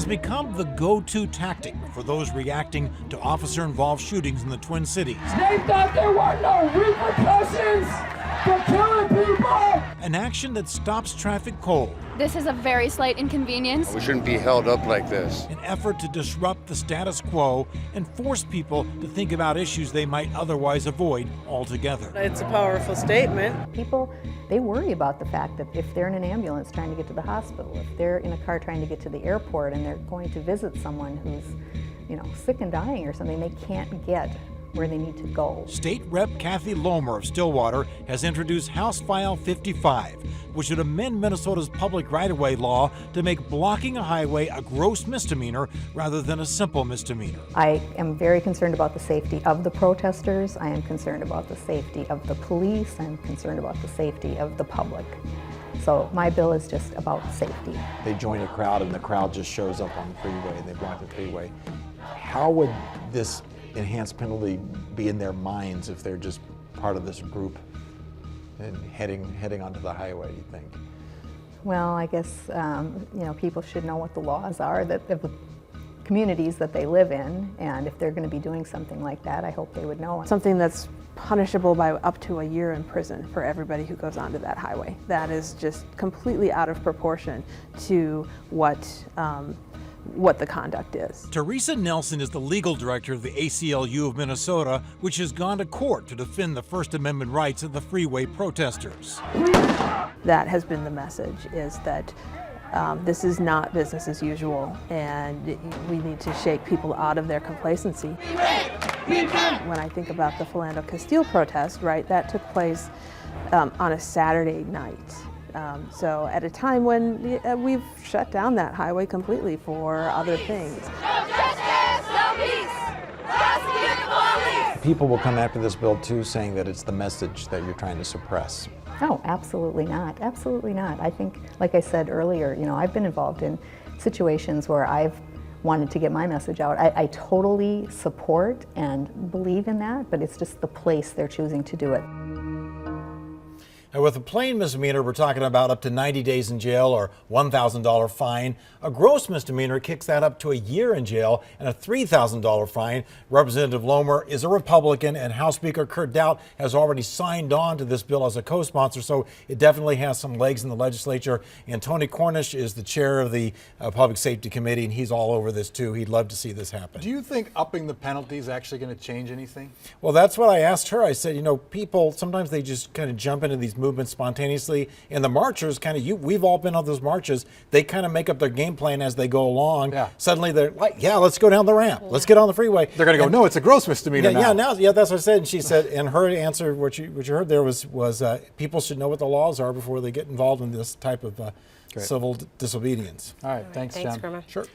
become the go-to tactic for those reacting to officer-involved shootings in the Twin Cities. They thought there were no repercussions for killing people. An action that stops traffic cold. This is a very slight inconvenience. We shouldn't be held up like this. An effort to disrupt the status quo and force people to think about issues they might otherwise avoid altogether. It's a powerful statement. People, they worry about the fact that if they're in an ambulance trying to get to the hospital, if they're in a car trying to get to the airport and they're going to visit someone who's, sick and dying or something, they can't get where they need to go. State Rep Kathy Lomer of Stillwater has introduced House File 55, which would amend Minnesota's public right-of-way law to make blocking a highway a gross misdemeanor rather than a simple misdemeanor. I am very concerned about the safety of the protesters. I am concerned about the safety of the police. I'm concerned about the safety of the public. So my bill is just about safety. They join a crowd and the crowd just shows up on the freeway and they block the freeway. How would this enhanced penalty be in their minds if they're just part of this group and heading onto the highway, you think? Well, I guess people should know what the laws are that of the communities that they live in, and if they're going to be doing something like that, I hope they would know. Something that's punishable by up to a year in prison for everybody who goes onto that highway. That is just completely out of proportion to what the conduct is. Teresa Nelson is the legal director of the ACLU of Minnesota, which has gone to court to defend the First Amendment rights of the freeway protesters. That has been the message, is that this is not business as usual, and we need to shake people out of their complacency. When I think about the Philando Castile protest, right, that took place on a Saturday night. So at a time when we've shut down that highway completely for other things. No justice, no peace. Prosecute the police. People will come after this bill too, saying that it's the message that you're trying to suppress. No, absolutely not. Absolutely not. I think, like I said earlier, I've been involved in situations where I've wanted to get my message out. I totally support and believe in that, but it's just the place they're choosing to do it. Now, with a plain misdemeanor, we're talking about up to 90 days in jail or $1,000 fine. A gross misdemeanor kicks that up to a year in jail and a $3,000 fine. Representative Lomer is a Republican, and House Speaker Kurt Daudt has already signed on to this bill as a co-sponsor, so it definitely has some legs in the legislature. And Tony Cornish is the chair of the Public Safety Committee, and he's all over this too. He'd love to see this happen. Do you think upping the penalty is actually going to change anything? Well, that's what I asked her. I said, people, sometimes they just kind of jump into these movements spontaneously, and the marchers we've all been on those marches. They kind of make up their game plan as they go along. Yeah. Suddenly they're like, let's go down the ramp. Let's get on the freeway. They're going to go, no, it's a gross misdemeanor now. That's what I said. And she said, and her answer, what you heard there was people should know what the laws are before they get involved in this type of civil disobedience. All right, thanks, John. Grandma. Sure.